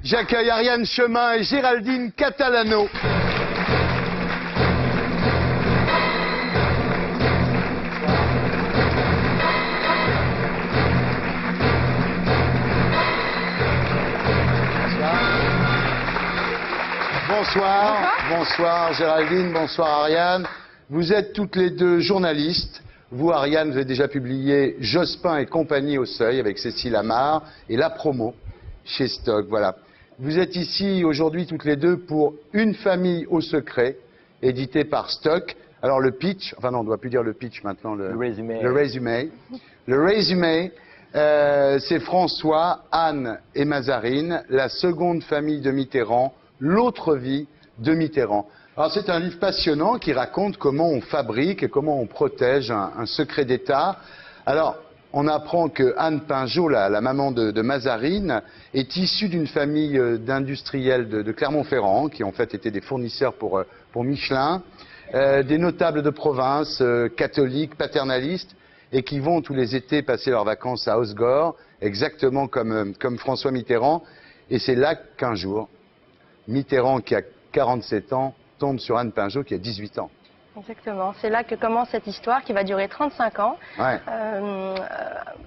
J'accueille Ariane Chemin et Géraldine Catalano. Bonsoir. Bonsoir Géraldine, bonsoir Ariane. Vous êtes toutes les deux journalistes. Vous, Ariane, vous avez déjà publié Jospin et compagnie au Seuil avec Cécile Amar et La Promo chez Stock. Voilà. Vous êtes ici aujourd'hui toutes les deux pour Une famille au secret, édité par Stock. Alors le pitch, enfin non, on ne doit plus dire le pitch maintenant, le résumé. Le résumé, c'est François, Anne et Mazarine, la seconde famille de Mitterrand, l'autre vie de Mitterrand. Alors c'est un livre passionnant qui raconte comment on fabrique et comment on protège un secret d'État. Alors on apprend que Anne Pinjot, la maman de Mazarine, est issue d'une famille d'industriels de Clermont-Ferrand qui en fait étaient des fournisseurs pour Michelin, des notables de province, catholiques, paternalistes, et qui vont tous les étés passer leurs vacances à Osgore, exactement comme François Mitterrand. Et c'est là qu'un jour, Mitterrand, qui a 47 ans, tombe sur Anne Pinjot, qui a 18 ans. Exactement. C'est là que commence cette histoire qui va durer 35 ans. Ouais.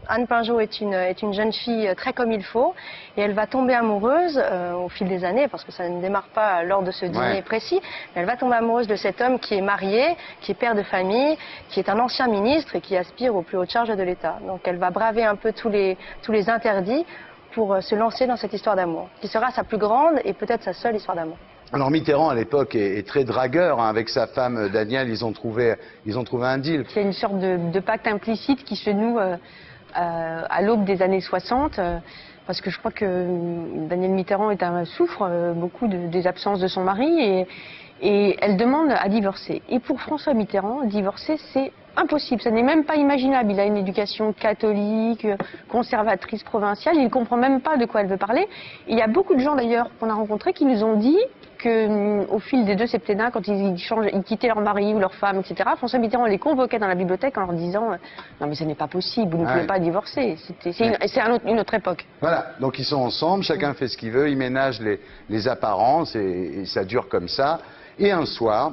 Anne Pinjot est une jeune fille très comme il faut et elle va tomber amoureuse au fil des années, parce que ça ne démarre pas lors de ce dîner précis, mais elle va tomber amoureuse de cet homme qui est marié, qui est père de famille, qui est un ancien ministre et qui aspire aux plus hautes charges de l'État. Donc elle va braver un peu tous les interdits pour se lancer dans cette histoire d'amour, qui sera sa plus grande et peut-être sa seule histoire d'amour. Alors Mitterrand à l'époque est très dragueur, hein. Avec sa femme Danielle, ils ont trouvé un deal. C'est une sorte de pacte implicite qui se noue à l'aube des années 60, parce que je crois que Danielle Mitterrand souffre beaucoup des absences de son mari et elle demande à divorcer. Et pour François Mitterrand, divorcer c'est impossible, ça n'est même pas imaginable. Il a une éducation catholique, conservatrice, provinciale, il ne comprend même pas de quoi elle veut parler. Et il y a beaucoup de gens d'ailleurs qu'on a rencontrés qui nous ont dit qu'au fil des deux septennats, quand ils quittaient leur mari ou leur femme, etc., François Mitterrand les convoquait dans la bibliothèque en leur disant non mais ce n'est pas possible, vous ne pouvez pas divorcer, c'est une autre époque. Voilà, donc ils sont ensemble, chacun fait ce qu'il veut, ils ménagent les apparences et ça dure comme ça. Et un soir,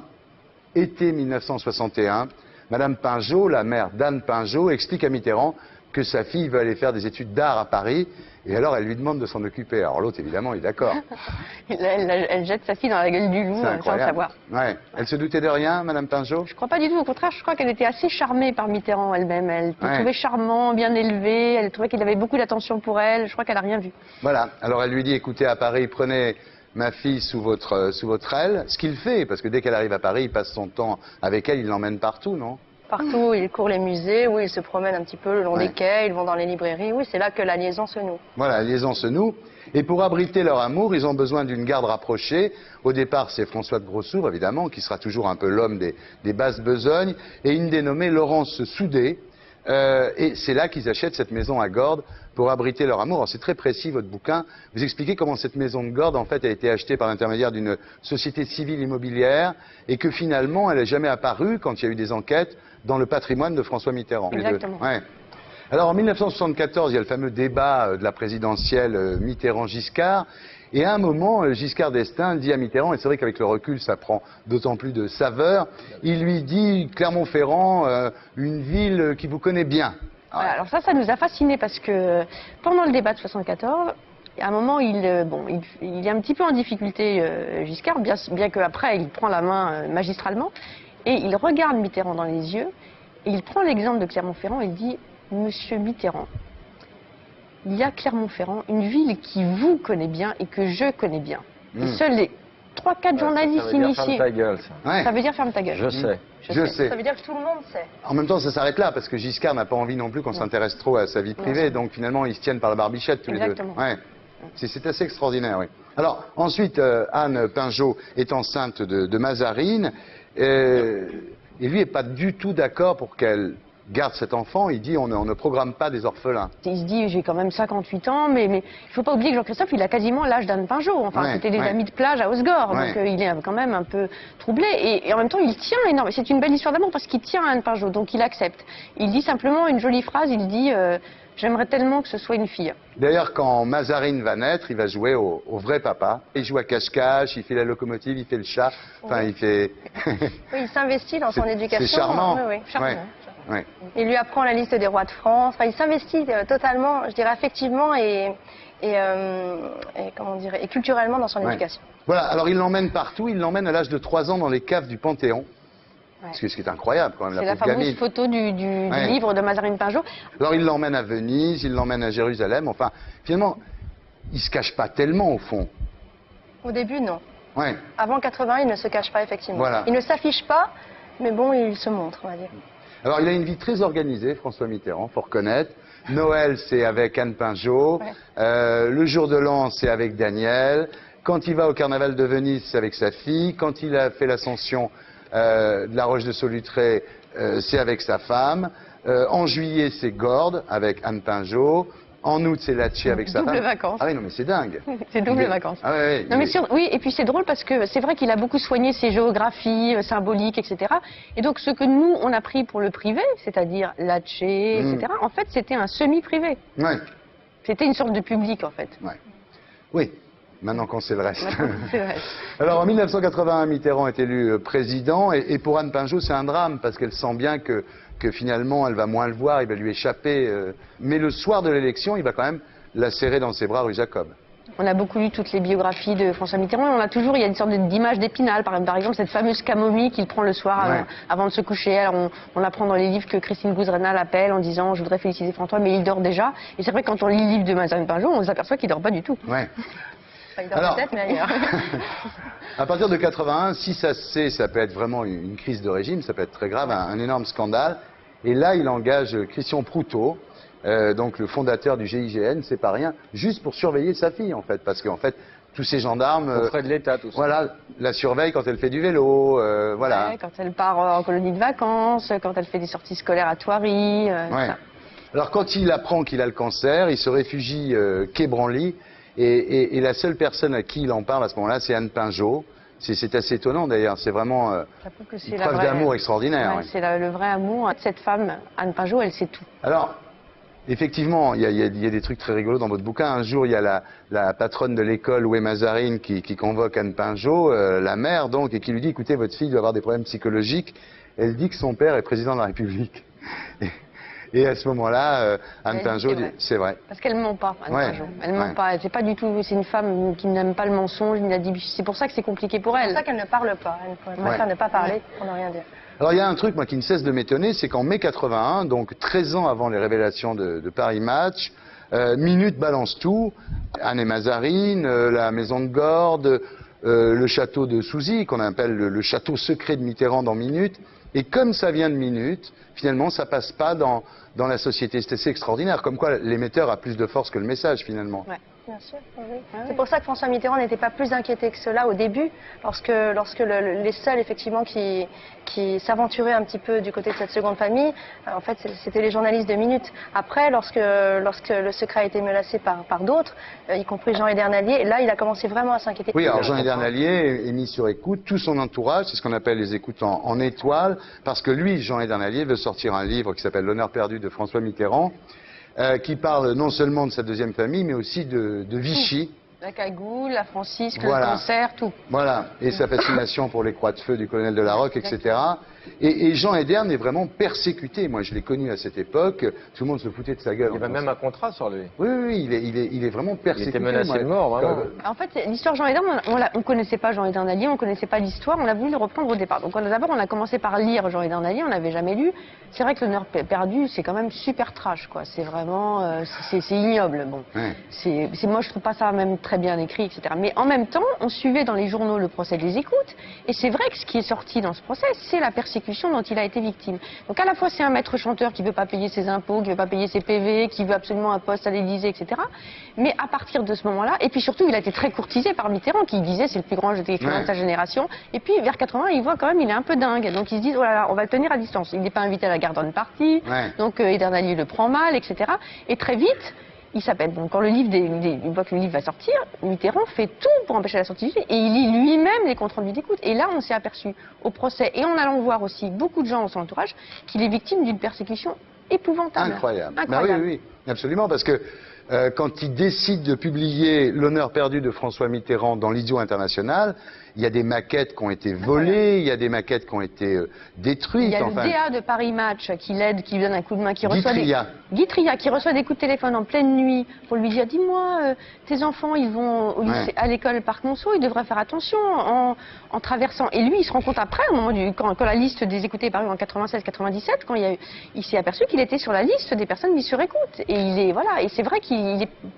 été 1961, Madame Pinjot, la mère d'Anne Pinjot, explique à Mitterrand que sa fille veut aller faire des études d'art à Paris, et alors elle lui demande de s'en occuper. Alors l'autre, évidemment, il est d'accord. Elle jette sa fille dans la gueule du loup sans le savoir. Ouais. Elle se doutait de rien, Madame Pinjot? Je crois pas du tout, au contraire, je crois qu'elle était assez charmée par Mitterrand elle-même. Elle le trouvait charmant, bien élevé, elle trouvait qu'il avait beaucoup d'attention pour elle, je crois qu'elle n'a rien vu. Voilà, alors elle lui dit, écoutez, à Paris, prenez ma fille sous votre aile, ce qu'il fait, parce que dès qu'elle arrive à Paris, il passe son temps avec elle, il l'emmène partout, non? Partout, il court les musées, oui, il se promène un petit peu le long des quais, ils vont dans les librairies, oui, c'est là que la liaison se noue. Voilà, la liaison se noue. Et pour abriter leur amour, ils ont besoin d'une garde rapprochée. Au départ, c'est François de Grossouvre, évidemment, qui sera toujours un peu l'homme des basses besognes, et une dénommée Laurence Soudé. Et c'est là qu'ils achètent cette maison à Gordes pour abriter leur amour. Alors c'est très précis votre bouquin. Vous expliquez comment cette maison de Gordes en fait a été achetée par l'intermédiaire d'une société civile immobilière et que finalement elle n'est jamais apparue quand il y a eu des enquêtes dans le patrimoine de François Mitterrand. Exactement. Ouais. Alors en 1974, il y a le fameux débat de la présidentielle Mitterrand-Giscard. Et à un moment, Giscard d'Estaing dit à Mitterrand, et c'est vrai qu'avec le recul, ça prend d'autant plus de saveur, il lui dit Clermont-Ferrand, une ville qui vous connaît bien. Voilà, alors ça nous a fascinés parce que pendant le débat de 74, à un moment, il est un petit peu en difficulté, Giscard, bien qu'après, il prend la main magistralement, et il regarde Mitterrand dans les yeux, et il prend l'exemple de Clermont-Ferrand et il dit « Monsieur Mitterrand, il y a Clermont-Ferrand, une ville qui vous connaît bien et que je connais bien. Et seuls les 3-4 journalistes initiés... Ça veut dire ferme ta gueule, ça. Ça veut dire ferme ta gueule. Je sais. Je sais. Ça veut dire que tout le monde sait. En même temps, ça s'arrête là, parce que Giscard n'a pas envie non plus qu'on s'intéresse trop à sa vie privée, donc finalement, ils se tiennent par la barbichette tous les deux. Ouais. C'est assez extraordinaire, oui. Alors, ensuite, Anne Pinjot est enceinte de Mazarine, et lui n'est pas du tout d'accord pour qu'elle garde cet enfant. Il dit on ne programme pas des orphelins. Il se dit j'ai quand même 58 ans, mais il ne faut pas oublier que Jean-Christophe, il a quasiment l'âge d'Anne Pinjot. Enfin, c'était des amis de plage à Osgore, donc il est quand même un peu troublé. Et en même temps, il tient énormément. C'est une belle histoire d'amour parce qu'il tient à Anne Pinjot, donc il accepte. Il dit simplement une jolie phrase, il dit J'aimerais tellement que ce soit une fille. D'ailleurs, quand Mazarine va naître, il va jouer au vrai papa. Il joue à cache-cache, il fait la locomotive, il fait le chat. Enfin, il fait... Oui, il s'investit dans son éducation. C'est charmant. Oui, oui, charmant. Ouais. Il lui apprend la liste des rois de France. Enfin, il s'investit totalement, je dirais affectivement et comment dire, et culturellement dans son éducation. Voilà, alors il l'emmène partout, il l'emmène à l'âge de 3 ans dans les caves du Panthéon. Ce qui est incroyable quand même. C'est la fameuse photo du livre de Mazarine Pinjot. Alors il l'emmène à Venise, il l'emmène à Jérusalem, enfin finalement, il se cache pas tellement au fond. Au début, non. Ouais. Avant 80, il ne se cache pas effectivement. Voilà. Il ne s'affiche pas, mais bon, il se montre, on va dire. Alors il a une vie très organisée, François Mitterrand, faut reconnaître. Noël, c'est avec Anne Pinjot. Le jour de l'an, c'est avec Daniel. Quand il va au carnaval de Venise, c'est avec sa fille. Quand il a fait l'ascension de la Roche de Solutré, c'est avec sa femme. En juillet, c'est Gordes avec Anne Pinjot. En août, c'est Latché avec sa femme. Double vacances. Ah oui, non, mais c'est dingue. C'est double vacances. Ah ouais, non, mais oui, et puis c'est drôle parce que c'est vrai qu'il a beaucoup soigné ses géographies symboliques, etc. Et donc ce que nous, on a pris pour le privé, c'est-à-dire Latché, etc., en fait, c'était un semi-privé. Ouais. C'était une sorte de public, en fait. Ouais. Oui. Maintenant qu'on sait le reste. C'est vrai. Alors en 1981, Mitterrand est élu président et pour Anne Pinjot, c'est un drame parce qu'elle sent bien que finalement elle va moins le voir, il va lui échapper. Mais le soir de l'élection, il va quand même la serrer dans ses bras rue Jacob. On a beaucoup lu toutes les biographies de François Mitterrand. On a toujours, il y a une sorte d'image d'Épinal, par exemple cette fameuse camomille qu'il prend le soir avant de se coucher. Alors on apprend dans les livres que Christine Gouzrena l'appelle en disant je voudrais féliciter François, mais il dort déjà. Et c'est vrai que quand on lit le livre de Mazarine Pinjot, on s'aperçoit qu'il dort pas du tout. Ouais. Il dort peut-être, mais ailleurs. À partir de 81, si ça se sait, ça peut être vraiment une crise de régime, ça peut être très grave, un énorme scandale. Et là, il engage Christian Proutot, donc le fondateur du GIGN, c'est pas rien, juste pour surveiller sa fille, en fait, parce qu'en fait, tous ces gendarmes, aux frais de l'État, tout ça. Voilà, la surveillent quand elle fait du vélo, voilà. Ouais, quand elle part en colonie de vacances, quand elle fait des sorties scolaires à Thoiry. Ça. Alors quand il apprend qu'il a le cancer, il se réfugie quai Branly. Et la seule personne à qui il en parle à ce moment-là, c'est Anne Pinjot. C'est assez étonnant d'ailleurs, c'est vraiment une preuve d'amour extraordinaire. Ouais, c'est le vrai amour. Cette femme, Anne Pinjot, elle sait tout. Alors, effectivement, il y a des trucs très rigolos dans votre bouquin. Un jour, il y a la patronne de l'école, Oué Mazarine, qui convoque Anne Pinjot, la mère donc, et qui lui dit, écoutez, votre fille doit avoir des problèmes psychologiques. Elle dit que son père est président de la République. Et à ce moment-là, Anne Pinjot dit, c'est vrai. Parce qu'elle ment pas, Anne Pinjot. Elle ment pas. C'est pas du tout. C'est une femme qui n'aime pas le mensonge, ni la division. C'est pour ça que c'est compliqué pour elle. C'est pour ça qu'elle ne parle pas. Elle préfère ne pas parler pour ne rien dire. Alors il y a un truc moi qui ne cesse de m'étonner, c'est qu'en mai 81, donc 13 ans avant les révélations de Paris Match, Minute balance tout. Anne et Mazarine, la maison de Gordes, le château de Souzy, qu'on appelle le château secret de Mitterrand dans Minute. Et comme ça vient de Minute, finalement, ça passe pas dans la société. C'est assez extraordinaire. Comme quoi, l'émetteur a plus de force que le message, finalement. Ouais. Bien sûr, oui. C'est pour ça que François Mitterrand n'était pas plus inquiété que cela au début, lorsque les seuls effectivement qui s'aventuraient un petit peu du côté de cette seconde famille, en fait c'était les journalistes de Minute. Après, lorsque le secret a été menacé par d'autres, y compris Jean Edernalier, là il a commencé vraiment à s'inquiéter. Oui, alors Jean Edernalier est mis sur écoute, tout son entourage, c'est ce qu'on appelle les écoutes en étoile, parce que lui, Jean Edernalier, veut sortir un livre qui s'appelle L'honneur perdu de François Mitterrand, qui parle non seulement de sa deuxième famille, mais aussi de Vichy. La cagoule, la Francisque, le cancer, tout. Voilà, et sa fascination pour les croix de feu du colonel de la Roque, etc. Et Jean Edern est vraiment persécuté. Moi, je l'ai connu à cette époque. Tout le monde se foutait de sa gueule. Il y avait même un contrat sur lui. Oui, il est vraiment persécuté. Il était menacé de mort, vraiment. En fait, l'histoire de Jean Edern, on ne connaissait pas Jean Edernalier, on ne connaissait pas l'histoire, on a voulu le reprendre au départ. Donc d'abord, on a commencé par lire Jean Edernalier, on n'avait jamais lu. C'est vrai que L'honneur perdu, c'est quand même super trash, quoi. C'est vraiment, c'est ignoble. Bon, moi, je trouve pas ça même très bien écrit, etc. Mais en même temps, on suivait dans les journaux le procès des écoutes, et c'est vrai que ce qui est sorti dans ce procès, c'est la persécution dont il a été victime. Donc à la fois, c'est un maître chanteur qui veut pas payer ses impôts, qui veut pas payer ses PV, qui veut absolument un poste à l'Élysée, etc. Mais à partir de ce moment-là, et puis surtout, il a été très courtisé par Mitterrand, qui disait c'est le plus grand écrivain de sa génération. Et puis vers 80, il voit quand même, il est un peu dingue. Donc ils se disent oh là là, on va le tenir à distance. Il n'est pas invité à la garden party, donc Edernalier le prend mal, etc. Et très vite, il s'appelle. Donc quand une fois que le livre va sortir, Mitterrand fait tout pour empêcher la sortie du livre et il lit lui-même les comptes rendus d'écoute. Et là, on s'est aperçu au procès et en allant voir aussi beaucoup de gens dans son entourage qu'il est victime d'une persécution épouvantable. Incroyable. Incroyable. Bah oui, oui, absolument, parce que quand il décide de publier L'honneur perdu de François Mitterrand dans l'Idiot International, il y a des maquettes qui ont été volées, il y a des maquettes qui ont été détruites. Il y a enfin, le DA de Paris Match qui l'aide, qui lui donne un coup de main, qui reçoit Guy Tria. qui reçoit des coups de téléphone en pleine nuit pour lui dire dis-moi, tes enfants ils vont au lycée, à l'école Parc Monceau, ils devraient faire attention en traversant. Et lui il se rend compte après, au moment quand la liste des écoutés est parue en 96-97, quand il s'est aperçu qu'il était sur la liste des personnes mises sur écoute. Et et c'est vrai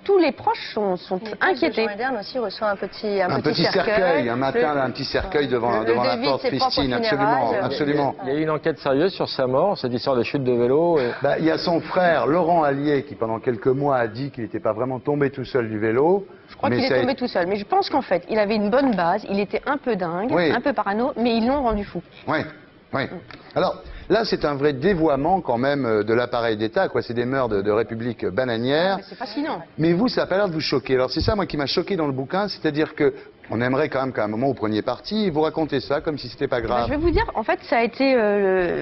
tous les proches sont inquiétés. Jean Moderne aussi reçoit un petit cercueil, un matin, un petit cercueil devant la porte festine, absolument. Il y a eu une enquête sérieuse sur sa mort, cette histoire de chute de vélo. Il y a son frère, Laurent Allier, qui pendant quelques mois a dit qu'il n'était pas vraiment tombé tout seul du vélo. Je crois qu'il est tombé tout seul, mais je pense qu'en fait, il avait une bonne base, il était un peu dingue, un peu parano, mais ils l'ont rendu fou. Oui, oui. Alors, là, c'est un vrai dévoiement quand même de l'appareil d'État, quoi. C'est des mœurs de république bananière. C'est fascinant. Mais vous, ça n'a pas l'air de vous choquer. Alors, c'est ça, moi, qui m'a choqué dans le bouquin, c'est-à-dire que on aimerait quand même qu'à un moment, vous preniez parti, et vous racontez ça comme si c'était pas grave. Je vais vous dire, en fait, ça a été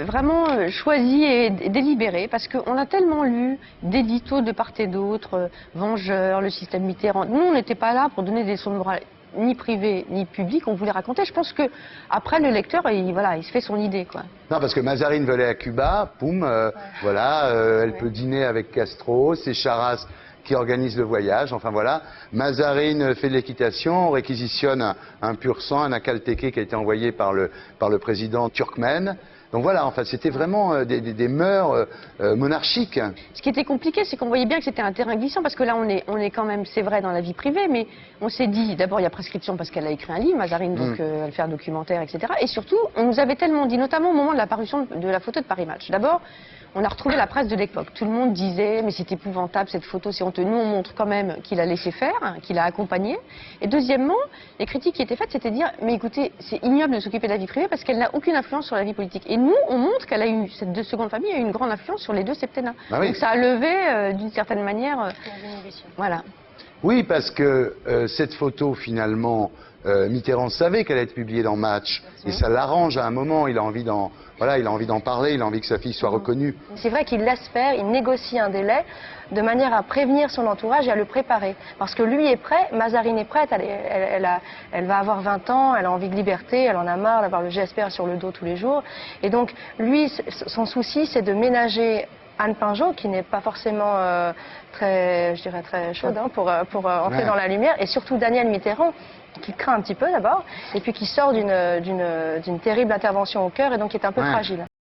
vraiment choisi et délibéré, parce qu'on a tellement lu d'éditos de part et d'autre, Vengeurs, le système Mitterrand. Nous, on n'était pas là pour donner des leçons de morale, ni privées, ni publiques, on voulait raconter. Je pense que après le lecteur, il se fait son idée, quoi. Non, parce que Mazarine veut aller à Cuba, poum, elle peut dîner avec Castro, c'est Charras qui organise le voyage, enfin voilà. Mazarine fait de l'équitation, on réquisitionne un pur sang, un akalteke qui a été envoyé par le président turkmène. Donc voilà, enfin c'était vraiment des mœurs monarchiques. Ce qui était compliqué, c'est qu'on voyait bien que c'était un terrain glissant, parce que là on est quand même, c'est vrai, dans la vie privée, mais on s'est dit, d'abord il y a prescription parce qu'elle a écrit un livre, Mazarine, donc elle fait un documentaire, etc. Et surtout, on nous avait tellement dit, notamment au moment de la parution de la photo de Paris Match. D'abord, on a retrouvé la presse de l'époque. Tout le monde disait, mais c'est épouvantable cette photo, c'est honteux. Nous, on montre quand même qu'il a laissé faire, qu'il a accompagné. Et deuxièmement, les critiques qui étaient faites, c'était de dire, mais écoutez, c'est ignoble de s'occuper de la vie privée parce qu'elle n'a aucune influence sur la vie politique. Et nous, on montre qu'elle a eu, cette seconde famille a eu une grande influence sur les deux septennats. Ah oui. Donc ça a levé, d'une certaine manière, voilà. Oui, parce que cette photo, finalement, Mitterrand savait qu'elle allait être publiée dans Match. Et ça l'arrange à un moment, il a envie d'en parler, il a envie que sa fille soit reconnue. C'est vrai qu'il laisse faire, il négocie un délai de manière à prévenir son entourage et à le préparer. Parce que lui est prêt, Mazarine est prête, elle va avoir 20 ans, elle a envie de liberté, elle en a marre d'avoir le GSPR sur le dos tous les jours. Et donc, lui, son souci, c'est de ménager Anne Pinjot, qui n'est pas forcément très chaude pour entrer dans la lumière, et surtout Daniel Mitterrand, qui craint un petit peu d'abord, et puis qui sort d'une terrible intervention au cœur et donc qui est un peu fragile.